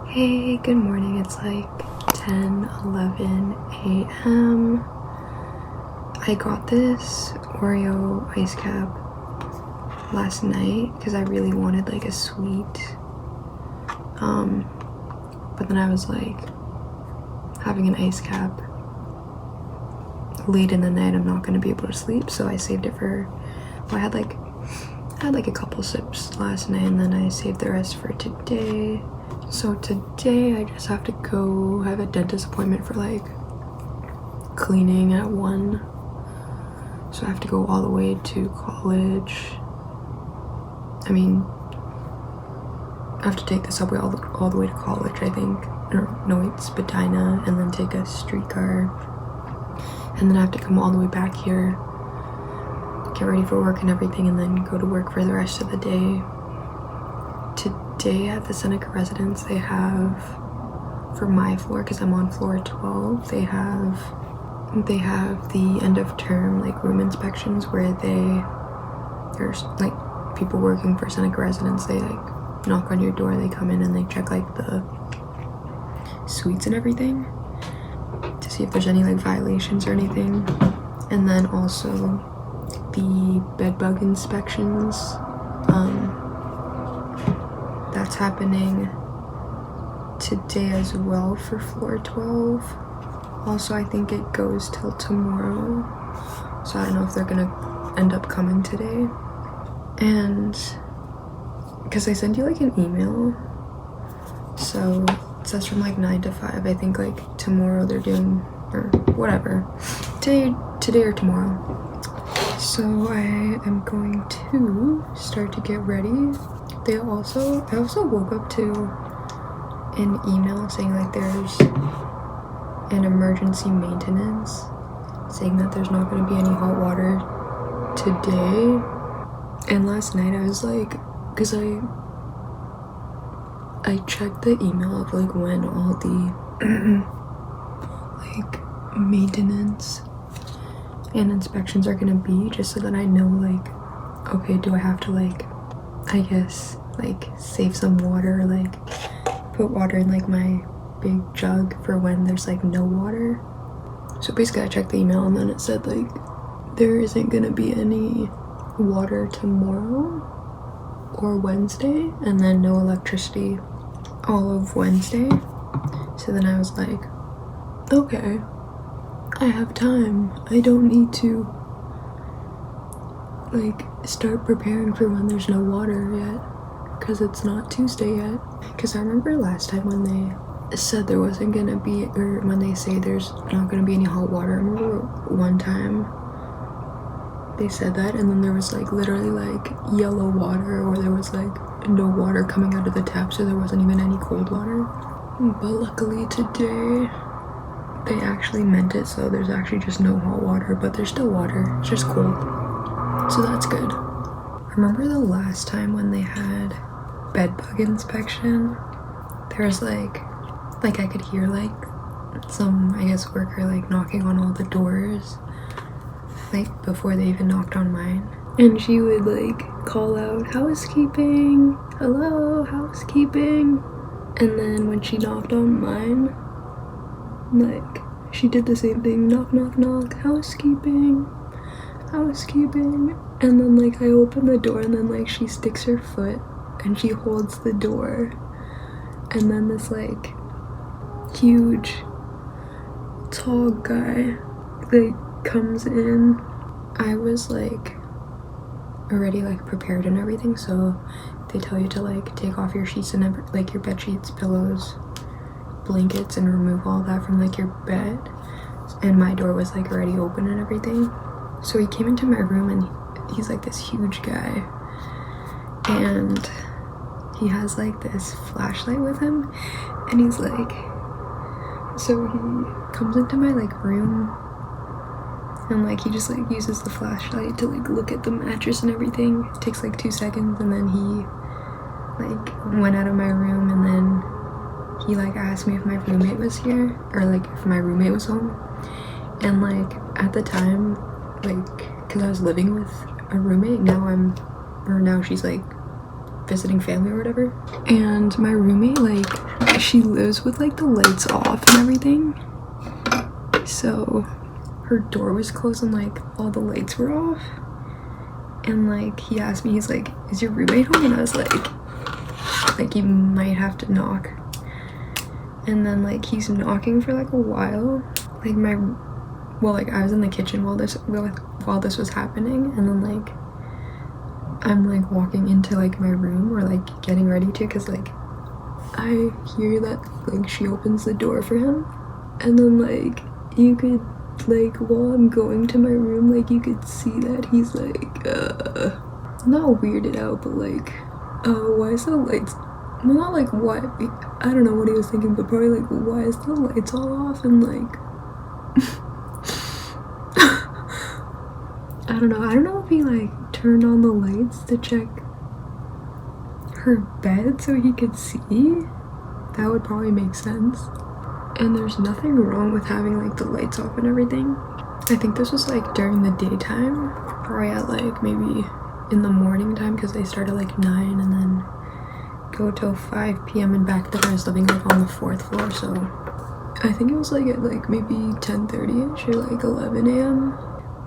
Hey, good morning. It's like 10:11 a.m. I got this Oreo ice cap last night because I really wanted like a sweet. But then I was like, having an ice cap late in the night, I'm not gonna be able to sleep, so I saved it for, well, I had like a couple sips last night, and then I saved the rest for today. So today I just have to go have a dentist appointment for like cleaning at 1. So I have to go all the way to college. I mean, I have to take the subway all the way to college, I think. Or no, it's Spadina, and then take a streetcar. And then I have to come all the way back here, get ready for work and everything, and then go to work for the rest of the day. Today at the Seneca Residence, they have, for my floor, because I'm on floor 12, they have the end of term like room inspections where there's like people working for Seneca Residence. They like knock on your door, they come in and they check like the suites and everything to see if there's any like violations or anything. And then also the bed bug inspections. That's happening today as well for floor 12. Also, I think it goes till tomorrow, so I don't know if they're gonna end up coming today. And because I sent you like an email, so it says from like 9 to 5. I think like tomorrow they're doing, or whatever, today or tomorrow. So I am going to start to get ready. I also woke up to an email saying like there's an emergency maintenance, saying that there's not going to be any hot water today. And last night I was like, because I checked the email of like when all the like maintenance and inspections are going to be, just so that I know like, okay, do I have to like, I guess like save some water, like put water in like my big jug for when there's like no water. So basically I checked the email and then it said like there isn't gonna be any water tomorrow or Wednesday, and then no electricity all of Wednesday. So then I was like, okay, I have time, I don't need to like start preparing for when there's no water yet, because it's not Tuesday yet. Because I remember last time when they said there wasn't gonna be, or when they say there's not gonna be any hot water, I remember one time they said that and then there was like literally like yellow water, or there was like no water coming out of the tap, so there wasn't even any cold water. But luckily today they actually meant it, so there's actually just no hot water, but there's still water, it's just cold. So that's good. I remember the last time when they had bed bug inspection, there was like I could hear like some, I guess, worker like knocking on all the doors, like before they even knocked on mine. And she would like call out, housekeeping, hello, housekeeping. And then when she knocked on mine, like she did the same thing, knock, knock, knock, housekeeping. And then like I open the door and then like she sticks her foot and she holds the door, and then this like huge tall guy like comes in. I was like already like prepared and everything, so they tell you to like take off your sheets and like your bed sheets, pillows, blankets, and remove all that from like your bed. And my door was like already open and everything. So he came into my room and he's like this huge guy, and he has like this flashlight with him, and he's like, so he comes into my like room and like he just like uses the flashlight to like look at the mattress and everything. It takes like 2 seconds, and then he like went out of my room, and then he like asked me if my roommate was here, or like if my roommate was home. And like at the time, like because I was living with a roommate, now I'm or now she's like visiting family or whatever. And my roommate, like, she lives with like the lights off and everything, so her door was closed and like all the lights were off. And like he asked me, he's like, is your roommate home? And I was like you might have to knock. And then like he's knocking for like a while, like I was in the kitchen while this was happening, and then like I'm like walking into like my room or like getting ready to, because like I hear that like she opens the door for him, and then like you could like while I'm going to my room, like you could see that he's like not weirded out, but like why is the lights, well, not like what, I don't know what he was thinking, but probably like, why is the lights all off? And like I don't know if he like turned on the lights to check her bed so he could see. That would probably make sense. And there's nothing wrong with having like the lights off and everything. I think this was like during the daytime, probably at like maybe in the morning time, because they start at like 9 and then go till 5 p.m. and back then I was living like on the 4th floor, so I think it was like at like maybe 10:30ish or like 11 a.m.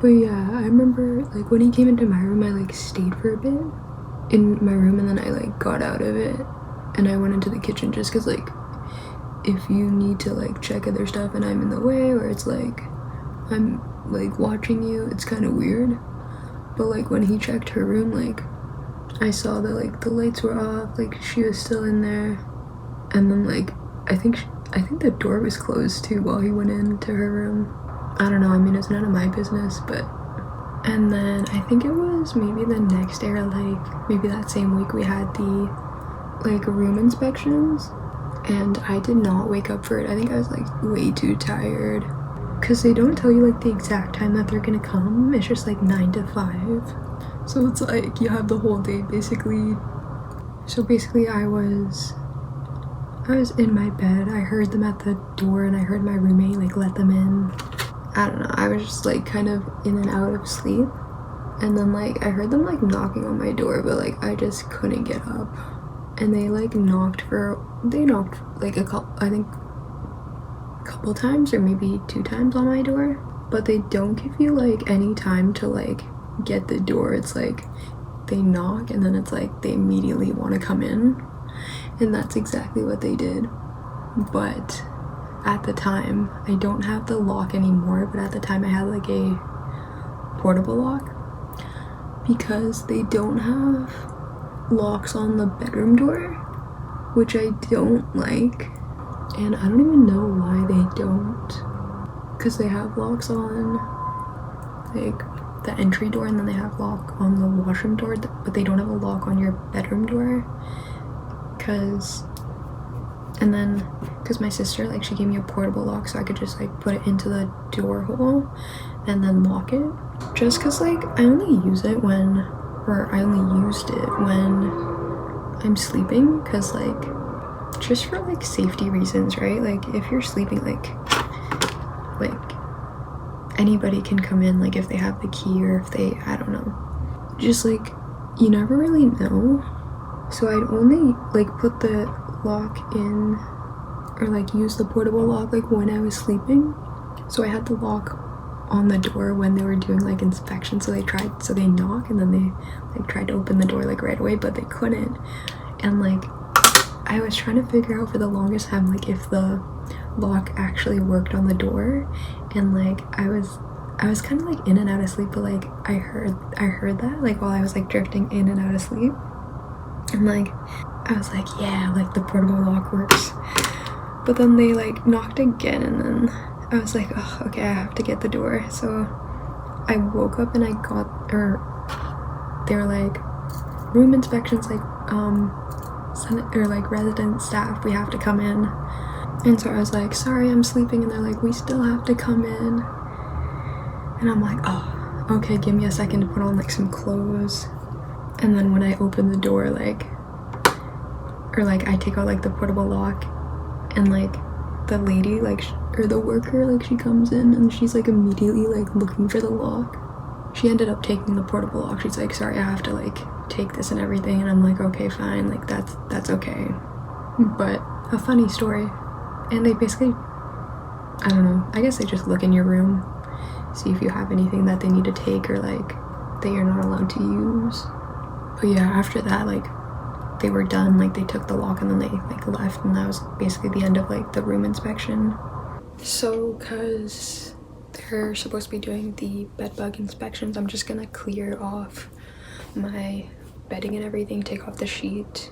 But yeah, I remember like when he came into my room, I like stayed for a bit in my room, and then I like got out of it and I went into the kitchen, just because like if you need to like check other stuff and I'm in the way, or it's like I'm like watching you, it's kind of weird. But like when he checked her room, like I saw that like the lights were off, like she was still in there, and then like I think the door was closed too while he went into her room. I don't know, I mean, it's none of my business, but... And then I think it was maybe the next day, or like maybe that same week, we had the like room inspections, and I did not wake up for it. I think I was like way too tired, because they don't tell you like the exact time that they're gonna come. It's just like 9 to 5, so it's like you have the whole day basically. So basically I was in my bed, I heard them at the door, and I heard my roommate like let them in. I don't know, I was just like kind of in and out of sleep, and then like I heard them like knocking on my door, but like I just couldn't get up, and they knocked like a couple times, or maybe 2 times on my door, but they don't give you like any time to like get the door. It's like they knock and then it's like they immediately want to come in, and that's exactly what they did. But at the time, I don't have the lock anymore, but at the time I had like a portable lock, because they don't have locks on the bedroom door, which I don't like, and I don't even know why they don't, because they have locks on like the entry door, and then they have lock on the washroom door, but they don't have a lock on your bedroom door, because my sister, like, she gave me a portable lock so I could just like put it into the door hole and then lock it, just because like I only used it when I'm sleeping, because like just for like safety reasons, right? Like if you're sleeping, like anybody can come in, like if they have the key, or if they, I don't know, just like you never really know. So I'd only like put the lock in, or like use the portable lock like when I was sleeping. So I had the lock on the door when they were doing like inspection, so they knock, and then they like tried to open the door like right away, but they couldn't. And like I was trying to figure out for the longest time like if the lock actually worked on the door, and like I was kind of like in and out of sleep, but like I heard that like while I was like drifting in and out of sleep, and like I was like, yeah, like the portable lock works. But then they like knocked again, and then I was like, oh, okay, I have to get the door. So I woke up and they were like, room inspections, like like resident staff, we have to come in. And so I was like, sorry, I'm sleeping, and they're like, we still have to come in. And I'm like, oh, okay, give me a second to put on like some clothes. And then when I open the door, I take out like the portable lock, and like the lady, like or the worker, like she comes in and she's like immediately like looking for the lock. She ended up taking the portable lock. She's like, sorry, I have to like take this and everything, and I'm like, okay, fine, like that's okay. But a funny story, and they basically, I don't know, I guess they just look in your room, see if you have anything that they need to take or like that you're not allowed to use. But yeah, after that, like they were done, like they took the lock and then they like left, and that was basically the end of like the room inspection. So because they're supposed to be doing the bed bug inspections, I'm just gonna clear off my bedding and everything, take off the sheet,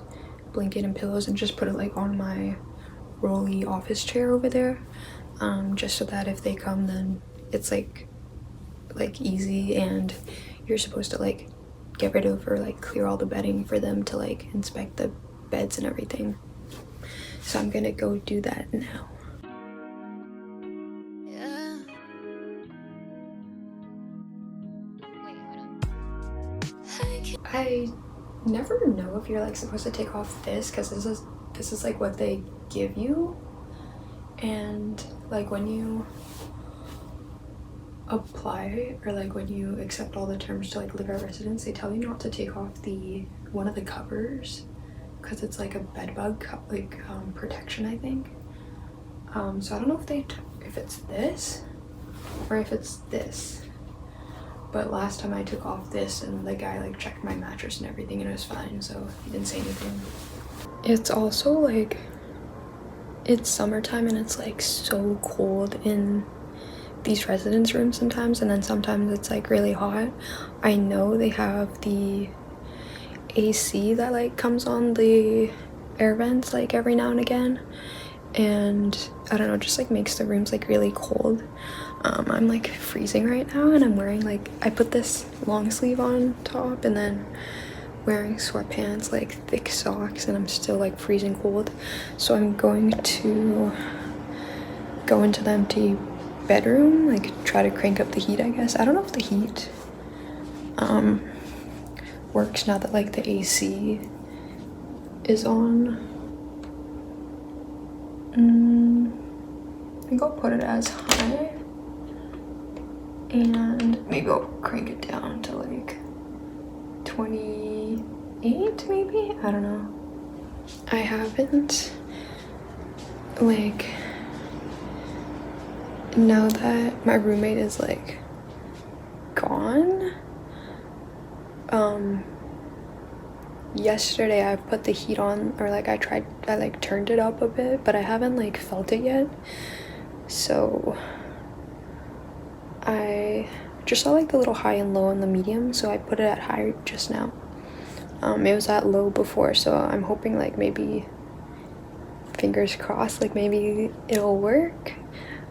blanket and pillows, and just put it like on my rolly office chair over there, just so that if they come, then it's like easy, and you're supposed to like get rid of or like clear all the bedding for them to like inspect the beds and everything. So I'm gonna go do that now. I never know if you're like supposed to take off this, because this is like what they give you, and like when you apply or like when you accept all the terms to like live at residence, they tell you not to take off one of the covers because it's like a bed bug protection, I think. So I don't know if it's this or if it's this. But last time I took off this and the guy like checked my mattress and everything and it was fine, so he didn't say anything. It's also like, it's summertime and it's like so cold in these residence rooms sometimes, and then sometimes it's like really hot. I know they have the AC that like comes on the air vents like every now and again, and I don't know, just like makes the rooms like really cold. I'm like freezing right now, and I'm wearing like, I put this long sleeve on top and then wearing sweatpants, like thick socks, and I'm still like freezing cold. So I'm going to go into the empty bedroom, like try to crank up the heat, I guess. I don't know if the heat works now that like the AC is on. I think I'll put it as high and maybe I'll crank it down to like 28 maybe, I don't know. I haven't, like, now that my roommate is like gone, yesterday I put the heat on, or like I turned it up a bit, but I haven't like felt it yet. So I just saw like the little high and low and the medium, so I put it at high just now. It was at low before, so I'm hoping like maybe, fingers crossed, like maybe it'll work.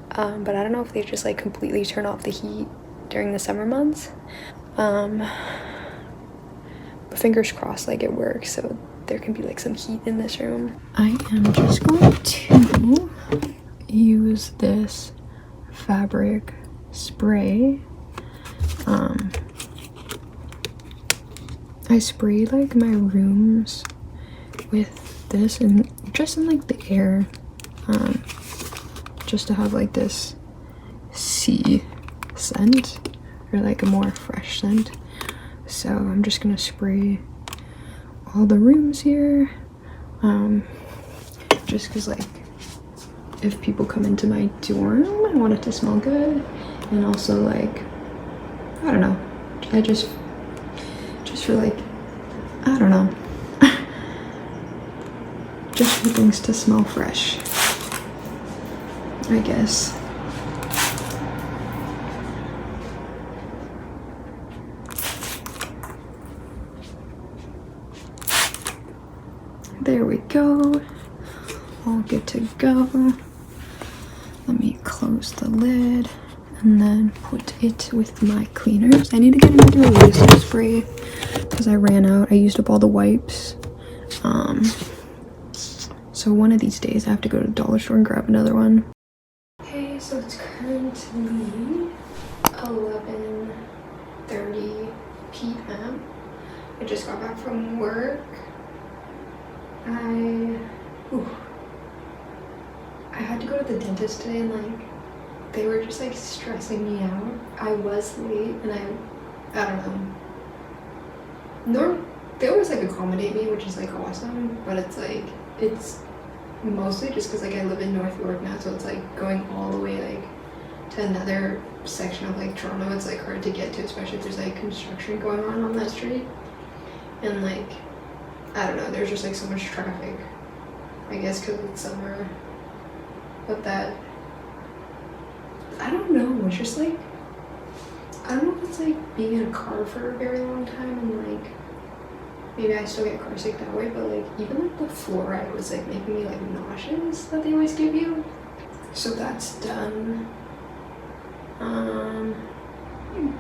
But I don't know if they just like completely turn off the heat during the summer months. But fingers crossed like it works, so there can be like some heat in this room. I am just going to use this fabric spray. I spray like my rooms with this and just in like the air, just to have like this sea scent or like a more fresh scent. So I'm just gonna spray all the rooms here, just because like if people come into my dorm, I want it to smell good, and also like, I don't know, I just for like, I don't know, just for things to smell fresh, I guess. There we go, all good to go. Let me close the lid and then put it with my cleaners. I need to get another laser spray because I ran out. I used up all the wipes. So one of these days I have to go to the dollar store and grab another one. Okay, so it's currently 11:30 p.m. I just got back from work. I had to go to the dentist today, and like they were just like stressing me out. I was late, and I don't know. they always like accommodate me, which is like awesome, but it's like, it's mostly just because like I live in North York now, so it's like going all the way like to another section of like Toronto. It's like hard to get to, especially if there's like construction going on that street, and like I don't know, there's just like so much traffic, I guess because it's summer. But that, I don't know, it's just like, I don't know if it's like being in a car for a very long time and like maybe I still get car sick that way, but like even like the fluoride was like making me like nauseous that they always give you. So that's done.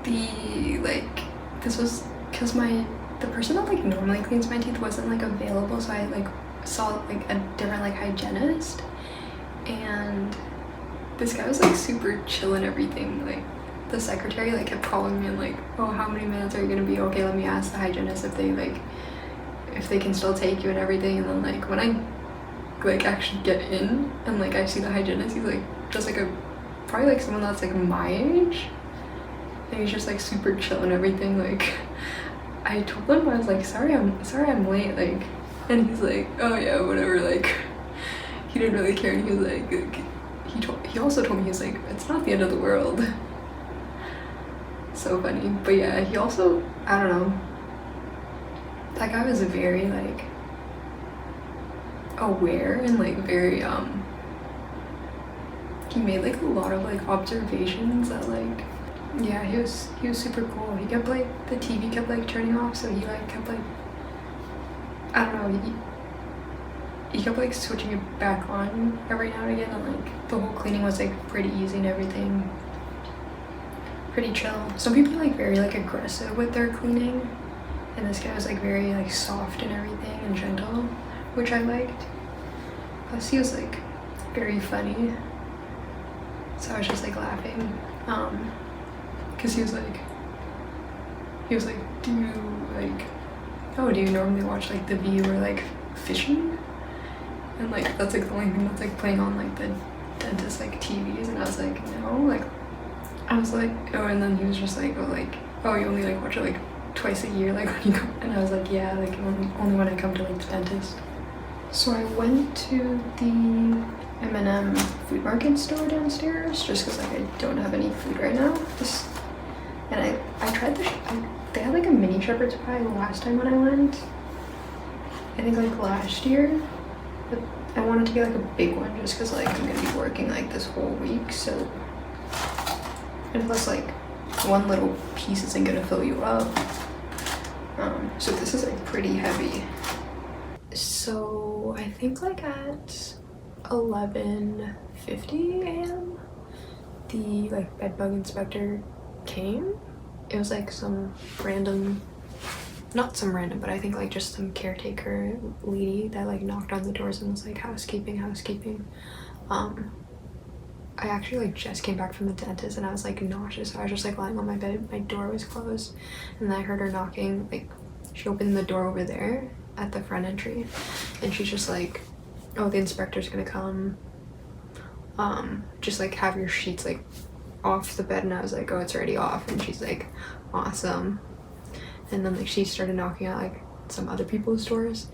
The like, this was because the person that like normally cleans my teeth wasn't like available, so I like saw like a different like hygienist, and this guy was like super chill and everything. Like the secretary like kept calling me and like, oh, how many minutes are you gonna be? Okay, let me ask the hygienist if they can still take you and everything. And then like when I like actually get in and like I see the hygienist, he's like just like probably like someone that's like my age, and he's just like super chill and everything. Like I told him, I was like, sorry I'm late, like, and he's like, oh yeah, whatever, like he didn't really care. And he was like he also told me, he was like, it's not the end of the world. So funny. But yeah, he also, I don't know, that guy was very like aware and like very he made like a lot of like observations that like, yeah, he was super cool. He kept like, the TV kept like turning off, so he like kept like, I don't know, he kept like switching it back on every now and again, and like the whole cleaning was like pretty easy and everything, pretty chill. Some people are like very like aggressive with their cleaning, and this guy was like very like soft and everything and gentle, which I liked. Plus he was like very funny, so I was just like laughing, because he was like, do you normally watch like The View or like Fishing? And like that's like the only thing that's like playing on like the dentist like TVs. And I was like, no, like I was like, oh, and then he was just like, oh, you only like watch it like twice a year, like when you go. And I was like, yeah, like only when I come to like the dentist. So I went to the M&M food market store downstairs just because like I don't have any food right now. And I tried they had like a mini shepherd's pie last time when I went, I think like last year, but I wanted to get like a big one just because like I'm gonna be working like this whole week, so, and plus like one little piece isn't gonna fill you up. So this is like pretty heavy. So I think like at 11:50 a.m. the like bed bug inspector came. It was like some random, not some random, but I think like just some caretaker lady that like knocked on the doors and was like, housekeeping. I actually like just came back from the dentist and I was like nauseous, so I was just like lying on my bed, my door was closed, and then I heard her knocking. Like she opened the door over there at the front entry, and she's just like, oh, the inspector's gonna come, just like have your sheets like off the bed. And I was like, oh, it's already off. And she's like, awesome. And then like she started knocking at like some other people's doors,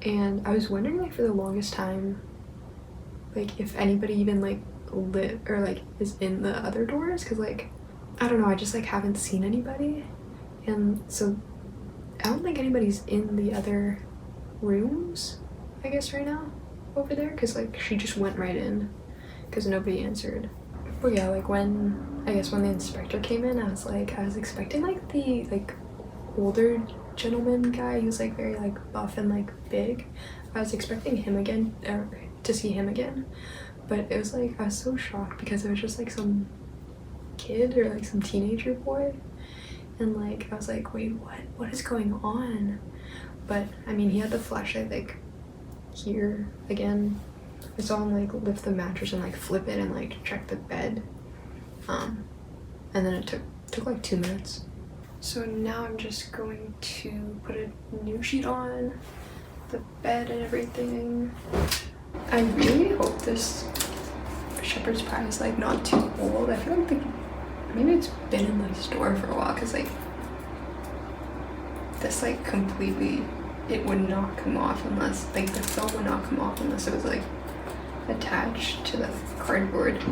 and I was wondering like for the longest time like if anybody even like live or like is in the other doors, because like I don't know, I just like haven't seen anybody. And so I don't think anybody's in the other rooms, I guess, right now over there, because like she just went right in because nobody answered. But yeah, like when the inspector came in, I was expecting like the like older gentleman guy. He was like very like buff and like big. I was expecting him again, or to see him again, but it was like I was so shocked because it was just like some kid or like some teenager boy, and like I was like, wait, what is going on? But I mean, he had the flashlight like here again. I saw him like lift the mattress and like flip it and like check the bed, and then it took like 2 minutes. So now I'm just going to put a new sheet on the bed and everything. I really hope this shepherd's pie is like not too old. I feel like maybe it's been in my store for a while, because like this like completely, it would not come off unless, like the film would not come off unless it was like attached to the cardboard.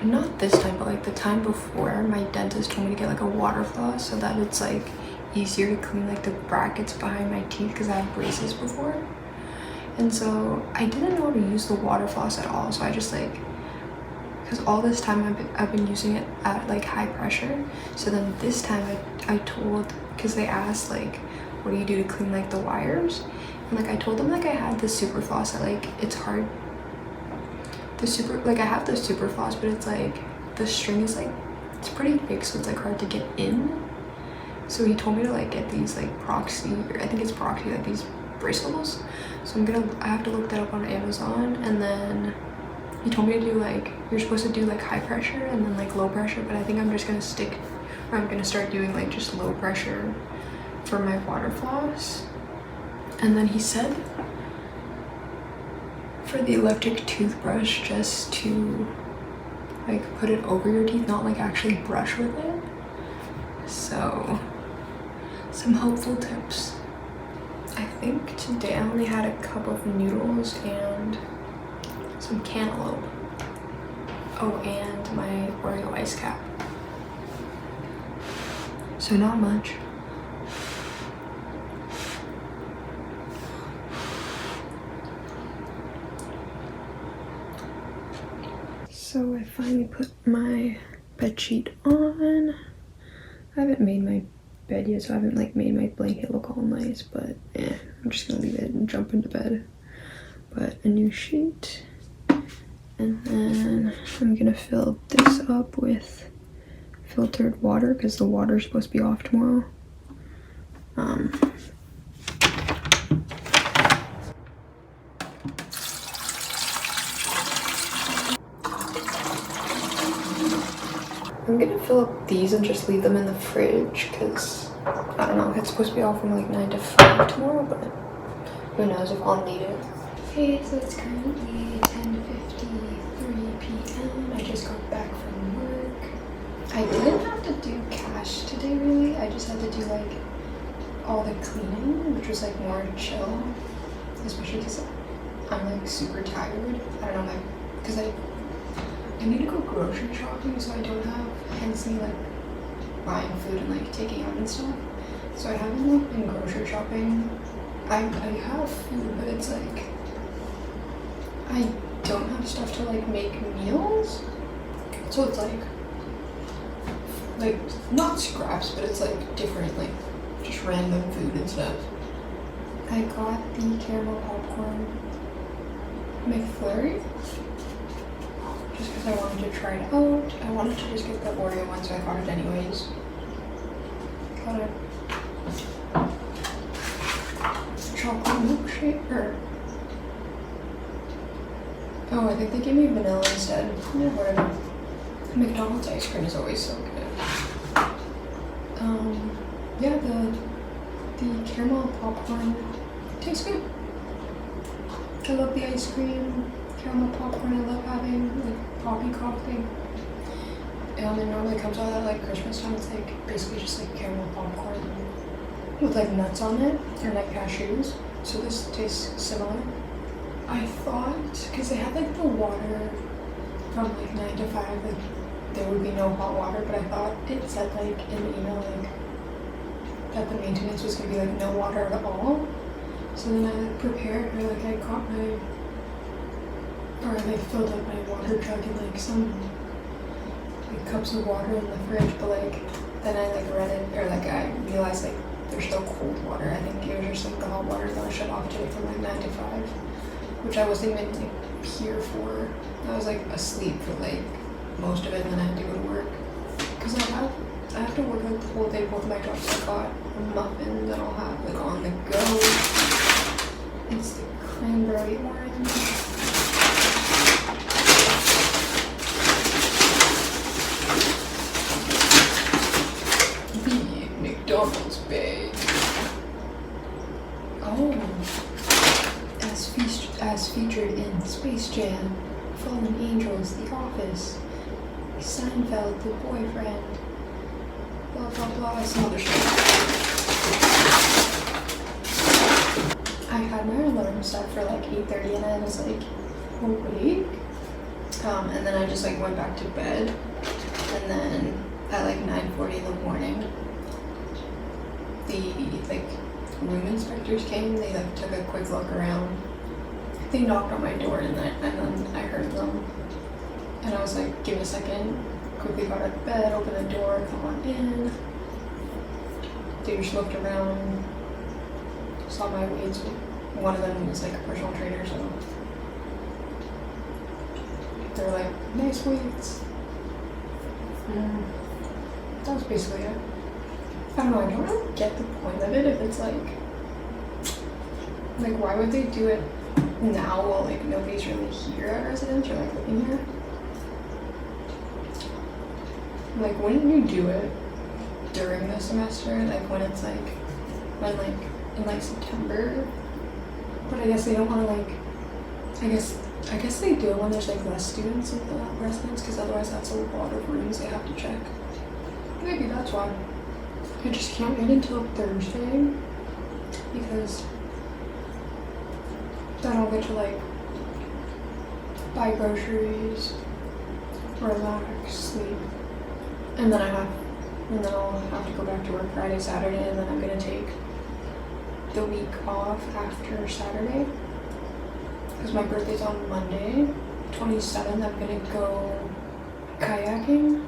Not this time, but like the time before, my dentist told me to get like a water floss so that it's like easier to clean like the brackets behind my teeth because I had braces before. And so I didn't know how to use the water floss at all, so I just like, because all this time I've been using it at like high pressure. So then this time I told, because they asked like, what do you do to clean like the wires? And like I told them like I had the super floss that like it's hard. I have the super floss, but it's like the string is like, it's pretty big, so it's like hard to get in. So he told me to like get these like proxy, or I think it's proxy, like these bristles. So I have to look that up on Amazon. And then he told me to do like, you're supposed to do like high pressure and then like low pressure, but I think I'm just gonna I'm gonna start doing like just low pressure for my water floss. And then he said for the electric toothbrush, just to like put it over your teeth, not like actually brush with it. So some helpful tips. I think today I only had a cup of noodles and some cantaloupe. Oh, and my Oreo ice cap. So not much. So I finally put my bed sheet on. I haven't made my bed yet, so I haven't like made my blanket look all nice, but I'm just gonna leave it and jump into bed. But a new sheet, and then I'm gonna fill this up with filtered water because the water is supposed to be off tomorrow. I'm gonna fill up these and just leave them in the fridge because I don't know, it's supposed to be off from like 9 to 5 tomorrow, but who knows if I'll need it. Okay, so it's currently 10:53 p.m. I just got back from work. I didn't have to do cash today really, I just had to do like all the cleaning, which was like more chill, especially because I'm like super tired. I don't know, because I need to go grocery shopping, so I don't have, hence me like buying food and like taking out and stuff. So I haven't like been grocery shopping. I have food, but it's like I don't have stuff to like make meals. So it's like not scraps, but it's like different, like just random food and stuff. I got the caramel popcorn McFlurry. Just because I wanted to try it out. I wanted to just get the Oreo one, so I got it anyways. Got a chocolate milkshake, or oh, I think they gave me vanilla instead. Yeah, whatever. McDonald's ice cream is always so good. Yeah, the caramel popcorn tastes good. I love the ice cream. Caramel popcorn I love having, like poppycock thing. It normally comes out at like Christmas time. It's like basically just like caramel popcorn with like nuts on it, or like cashews. So this tastes similar. I thought, because they had like the water from like 9 to 5, like there would be no hot water, but I thought it said like in the email like that the maintenance was gonna be like no water at all. So then I like prepared, or like I got my, or I like filled up my water jug and like some like cups of water in the fridge, but like then I like read it, or like I realized like there's still cold water. I think it was just like the hot water that I shut off today from like 9 to 5, which I wasn't even like here for. I was like asleep for like most of it, and then I had to go to work because I have to work like the whole day. Both of my jobs. I got a muffin that I'll have like on the go. It's the cranberry orange. McDonald's bag. Oh, as featured in Space Jam, Fallen Angels, The Office, Seinfeld, The Boyfriend, blah blah blah, some other stuff. I had my alarm set for like 8:30 and I was like awake. And then I just like went back to bed. And then at like 9:40 in the morning, the like room inspectors came. They like took a quick look around. They knocked on my door and then I heard them. And I was like, give me a second. Quickly got out of bed, opened the door, come on in. They just looked around, saw my weights. One of them was like a personal trainer, so they were like, nice weights. That was basically it. I don't know, I don't really get the point of it if it's like why would they do it now while like nobody's really here at residence or like living here? Like, wouldn't you do it during the semester? Like when it's like, when like in like September? But I guess they don't want to like, I guess they do when there's like less students in the residence, because otherwise that's a lot of rooms they have to check. Maybe that's why. I just can't wait until Thursday, because then I'll get to like buy groceries, relax, sleep, and then I'll have to go back to work Friday, Saturday, and then I'm gonna take the week off after Saturday, because my birthday's on Monday, 27th. I'm gonna go kayaking.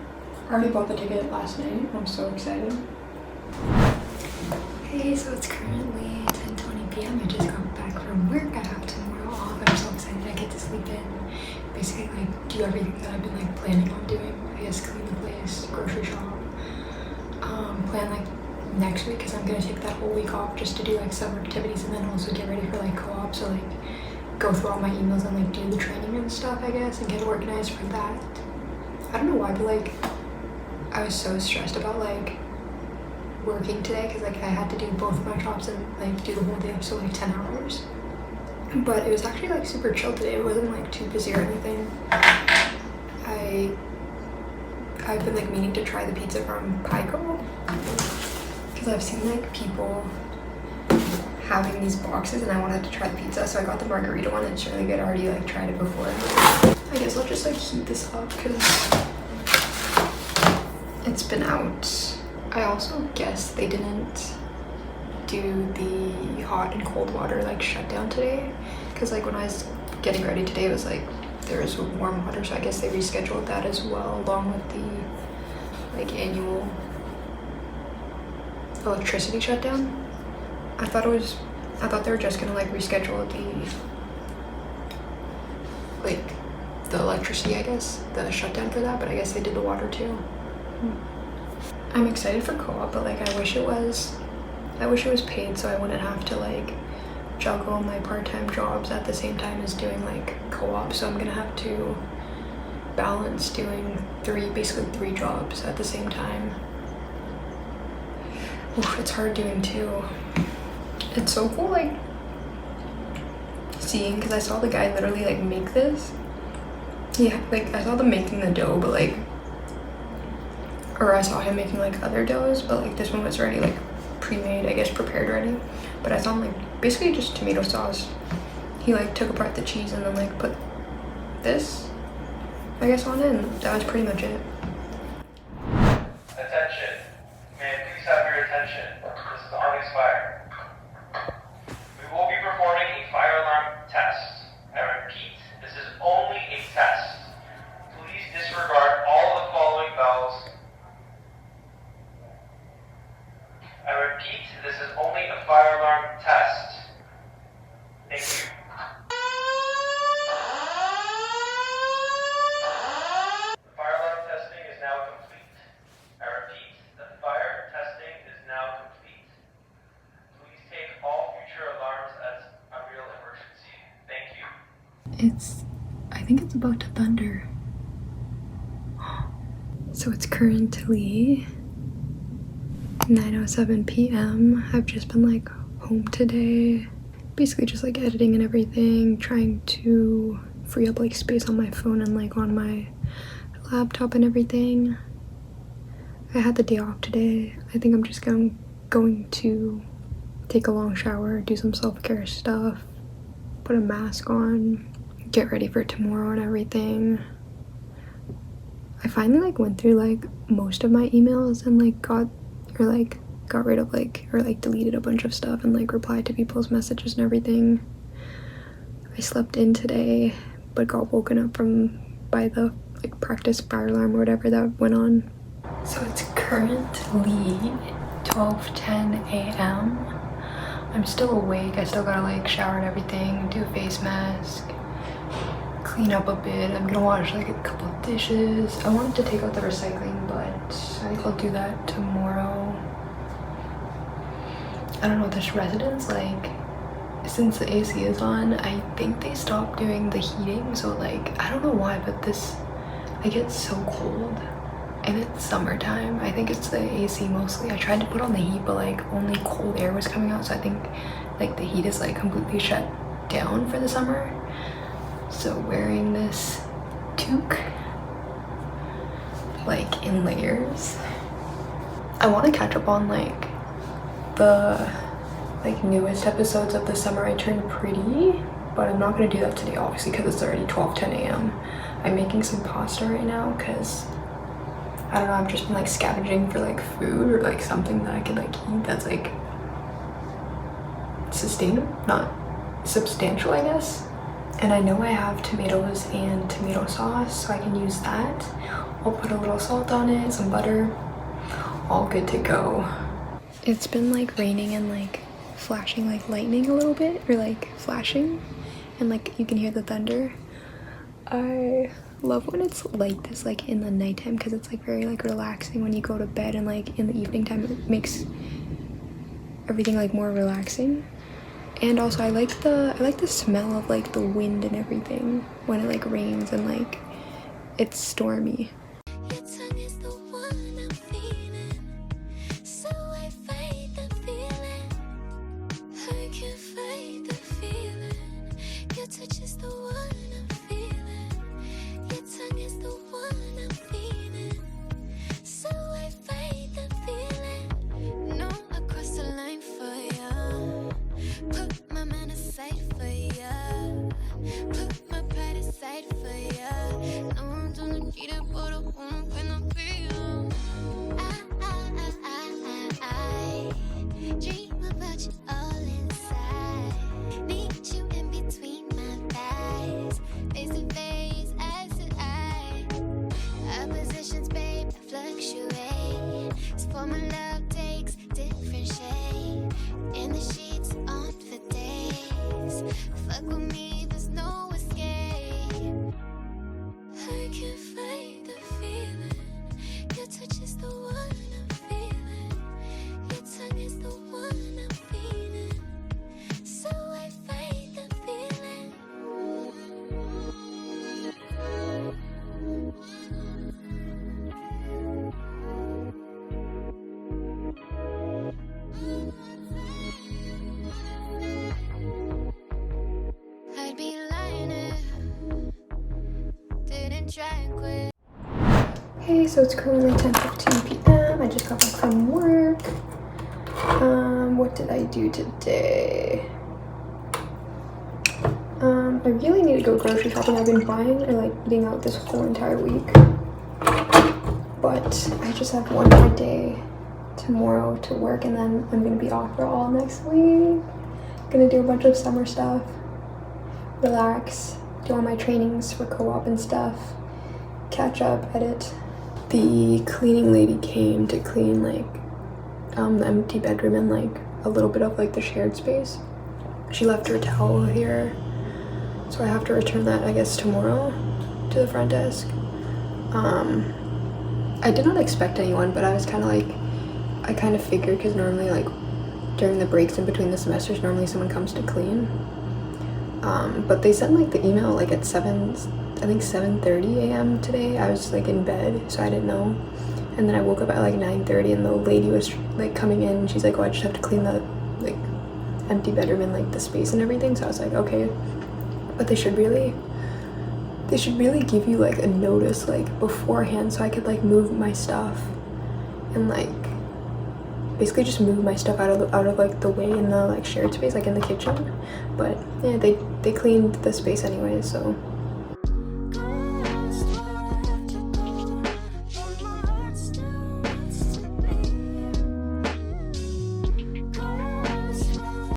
I already bought the ticket last night. I'm so excited. Hey, so it's currently 10:20 p.m. I just got back from work. I have tomorrow off. I'm so excited. I get to sleep in. Basically, like, do everything that I've been like planning on doing. I guess clean the place, grocery shop. Plan like next week, because I'm gonna take that whole week off just to do like summer activities, and then also get ready for like co-op. So like go through all my emails and like do the training and stuff, I guess, and get organized for that. I don't know why, but like I was so stressed about like working today, because like I had to do both of my jobs and like do the whole day, so like 10 hours. But it was actually like super chill today. It wasn't like too busy or anything. I've been like meaning to try the pizza from Pico, because I've seen like people having these boxes and I wanted to try the pizza, so I got the margarita one. It's really good. I already like tried it before. I guess I'll just like heat this up because it's been out. I also guess they didn't do the hot and cold water like shutdown today, because like when I was getting ready today, it was like there was warm water, so I guess they rescheduled that as well, along with the like annual electricity shutdown. I thought they were just gonna like reschedule the electricity, I guess, the shutdown for that, but I guess they did the water too. I'm excited for co-op, but like I wish it was paid, so I wouldn't have to like juggle my part-time jobs at the same time as doing like co-op. So I'm gonna have to balance doing basically three jobs at the same time. Oof, it's hard doing two. It's so cool like seeing, because I saw the guy literally like make this. Yeah, like I saw them making the dough, but like, or I saw him making like other doughs, but like this one was already like pre-made, I guess prepared already. But I saw him like basically just tomato sauce. He like took apart the cheese and then like put this, I guess, on it, and that was pretty much it. Attention. May I please have your attention? This is unexpired. We will be performing a fire alarm test. I repeat, this is only a test. Please disregard all the following bells. I repeat, this is only a fire alarm test. Thank you. The fire alarm testing is now complete. I repeat, the fire testing is now complete. Please take all future alarms as a real emergency. Thank you. I think it's about to thunder. So it's currently 9:07 p.m. I've just been like home today, basically just like editing and everything, trying to free up like space on my phone and like on my laptop and everything. I had the day off today. I think I'm just gonna going to take a long shower, do some self-care stuff, put a mask on, get ready for tomorrow and everything. I finally like went through like most of my emails and like got rid of like, or like deleted a bunch of stuff and like replied to people's messages and everything. I slept in today but got woken up by the like practice fire alarm or whatever that went on. So it's currently 12:10 a.m. I'm still awake. I still gotta like shower and everything, do a face mask, clean up a bit. I'm gonna wash like a couple of dishes. I wanted to take out the recycling, but I think I'll do that tomorrow. I don't know, this residence, like, since the AC is on, I think they stopped doing the heating, so like, I don't know why, but I get so cold, and it's summertime. I think it's the AC mostly. I tried to put on the heat, but like only cold air was coming out, so I think like the heat is like completely shut down for the summer. So wearing this toque like in layers. I want to catch up on like the like newest episodes of The Summer I Turned Pretty, but I'm not gonna do that today obviously because it's already 12:10 a.m. I'm making some pasta right now because I don't know, I've just been like scavenging for like food or like something that I could like eat that's like sustainable, not substantial, I guess. And I know I have tomatoes and tomato sauce, so I can use that. I'll put a little salt on it, some butter, all good to go. It's been like raining and like flashing like lightning a little bit, or like flashing, and like you can hear the thunder. I love when it's like this like in the nighttime because it's like very like relaxing when you go to bed, and like in the evening time it makes everything like more relaxing. And also I like the smell of like the wind and everything when it like rains and like it's stormy. Hey, so it's currently 10:15 p.m. I just got back from work. What did I do today? I really need to go grocery shopping. I've been buying or like eating out this whole entire week, but I just have one more day tomorrow to work, and then I'm gonna be off for all next week. Gonna do a bunch of summer stuff, relax, do all my trainings for co-op and stuff, catch up, edit. The cleaning lady came to clean like the empty bedroom and like a little bit of like the shared space. She left her towel here, so I have to return that I guess tomorrow to the front desk. I did not expect anyone, but I was kind of like, I kind of figured because normally like during the breaks in between the semesters normally someone comes to clean. But they sent like the email like at 7:30 a.m. today. I was like in bed, so I didn't know. And then I woke up at like 9:30 and the lady was like coming in and she's like, oh, I just have to clean the like empty bedroom and like the space and everything. So I was like, okay. But they should really give you like a notice like beforehand so I could like move my stuff and like basically just move my stuff out of like the way in the like shared space, like in the kitchen. But yeah, they cleaned the space anyway, so